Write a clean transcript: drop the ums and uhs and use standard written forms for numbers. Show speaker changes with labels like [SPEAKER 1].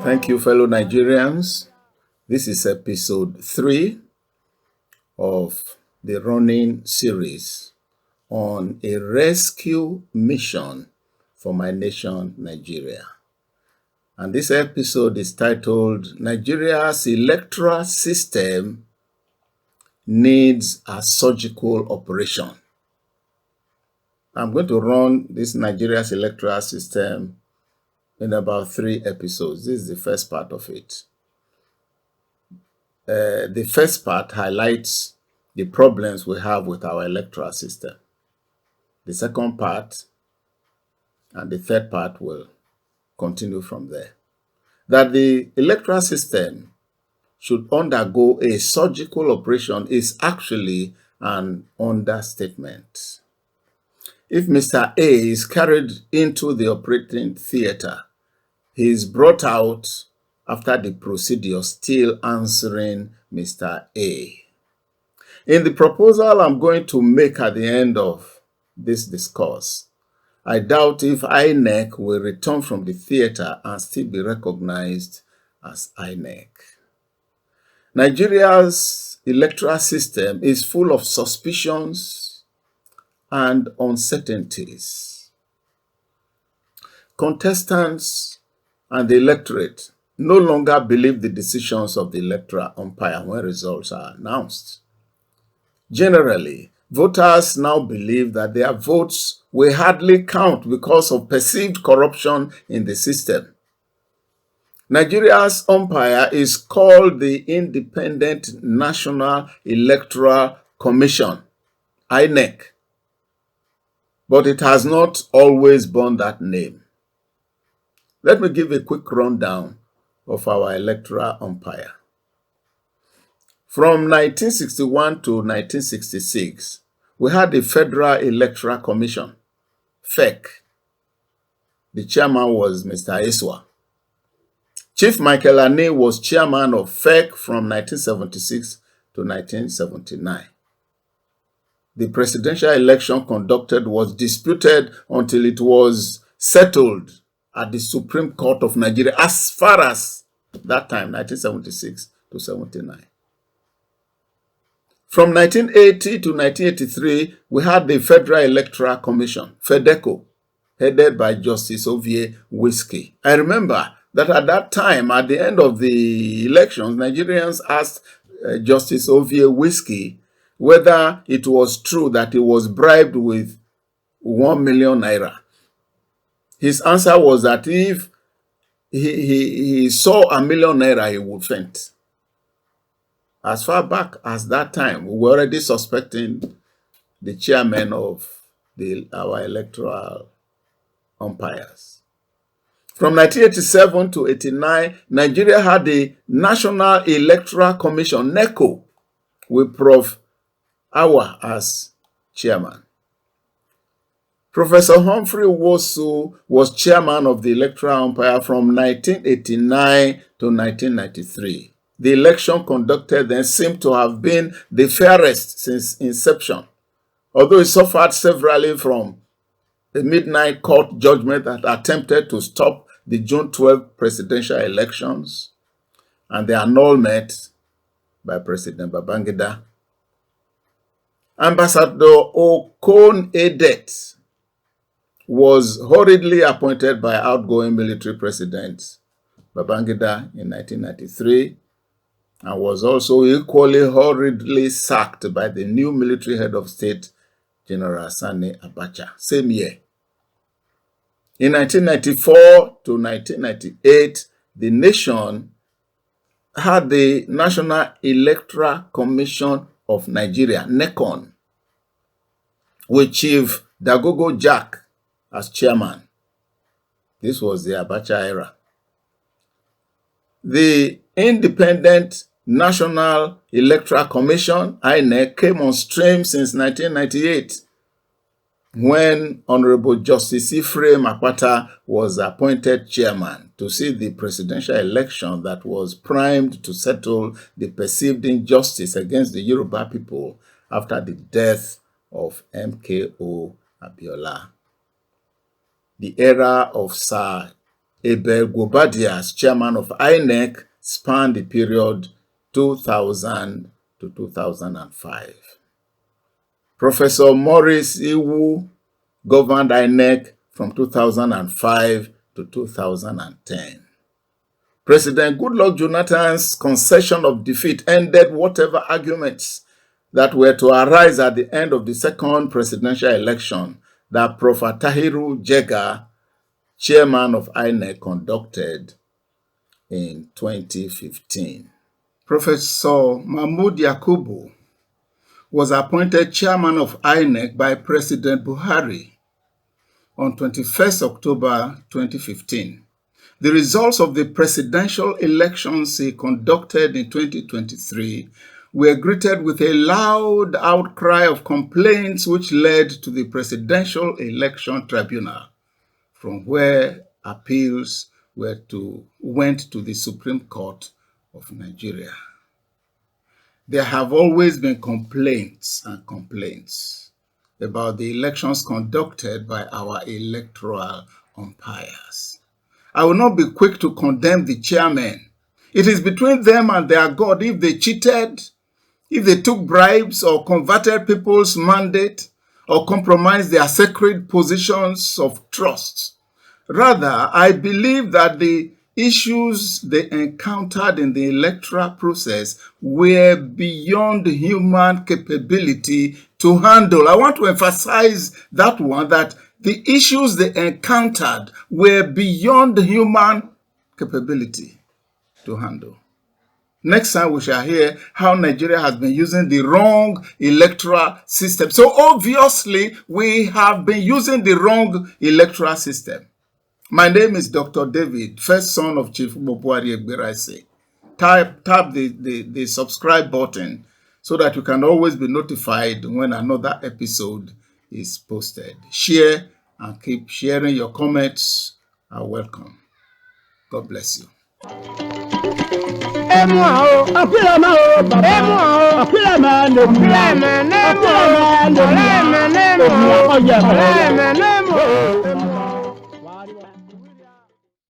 [SPEAKER 1] Thank you, fellow Nigerians. This is episode 3 of the running series on a rescue mission for my nation, Nigeria. And this episode is titled, Nigeria's Electoral System Needs a Surgical Operation. I'm going to run this Nigeria's electoral system in about 3 episodes. This is the first part of it. The first part highlights the problems we have with our electoral system. The second part and the third part will continue from there. That the electoral system should undergo a surgical operation is actually an understatement. If Mr. A is carried into the operating theater, he is brought out after the procedure still answering Mr. A. In the proposal I'm going to make at the end of this discourse, I doubt if INEC will return from the theater and still be recognized as INEC. Nigeria's electoral system is full of suspicions and uncertainties. Contestants and the electorate no longer believe the decisions of the electoral umpire when results are announced. Generally, voters now believe that their votes will hardly count because of perceived corruption in the system. Nigeria's umpire is called the Independent National Electoral Commission, INEC, but it has not always borne that name. Let me give a quick rundown of our electoral umpire. From 1961 to 1966, we had the Federal Electoral Commission, FEC. The chairman was Mr. Eswa. Chief Michael Ane was chairman of FEC from 1976 to 1979. The presidential election conducted was disputed until it was settled at the Supreme Court of Nigeria as far as that time, 1976 to 79. From 1980 to 1983, we had the Federal Electoral Commission, FEDECO, headed by Justice Ovie Whiskey. I remember that at that time, at the end of the elections, Nigerians asked Justice Ovie Whiskey whether it was true that he was bribed with 1 million naira. His answer was that if he saw 1 million naira, he would faint. As far back as that time, we were already suspecting the chairman of our electoral umpires. From 1987 to 89, Nigeria had the National Electoral Commission, NECO, with Prof. Awa as chairman. Professor Humphrey Wosu was chairman of the electoral umpire from 1989 to 1993. The election conducted then seemed to have been the fairest since inception, although it suffered severely from a midnight court judgment that attempted to stop the June 12 presidential elections and the annulment by President Babangida. Ambassador Okon Edet was hurriedly appointed by outgoing military president Babangida in 1993 and was also equally hurriedly sacked by the new military head of state, General Sani Abacha, same year. In 1994 to 1998, the nation had the National Electoral Commission of Nigeria, NECON, with Chief Dagogo Jack as chairman. This was the Abacha era. The Independent National Electoral Commission, INEC, came on stream since 1998. when Honorable Justice Ephraim Akpata was appointed chairman to see the presidential election that was primed to settle the perceived injustice against the Yoruba people after the death of MKO Abiola. The era of Sir Abel Gwobadia as chairman of INEC spanned the period 2000 to 2005. Professor Maurice Iwu governed INEC from 2005 to 2010. President Goodluck Jonathan's concession of defeat ended whatever arguments that were to arise at the end of the second presidential election that Prof. Tahiru Jega, chairman of INEC, conducted in 2015. Professor Mahmood Yakubu was appointed chairman of INEC by President Buhari on 21st October 2015. The results of the presidential elections he conducted in 2023 were greeted with a loud outcry of complaints, which led to the Presidential Election Tribunal, from where appeals went to the Supreme Court of Nigeria. There have always been complaints and complaints about the elections conducted by our electoral umpires. I will not be quick to condemn the chairmen. It is between them and their God if they cheated, if they took bribes or converted people's mandate or compromised their sacred positions of trust. Rather, I believe that the issues they encountered in the electoral process were beyond human capability to handle. I want to emphasize that one, that the issues they encountered were beyond human capability to handle. Next time we shall hear how Nigeria has been using the wrong electoral system. So obviously, we have been using the wrong electoral system. My name is Dr. David, first son of Chief Mobuari Egberaise. Tap the subscribe button so that you can always be notified when another episode is posted. Share and keep sharing. Your comments are welcome. God bless you.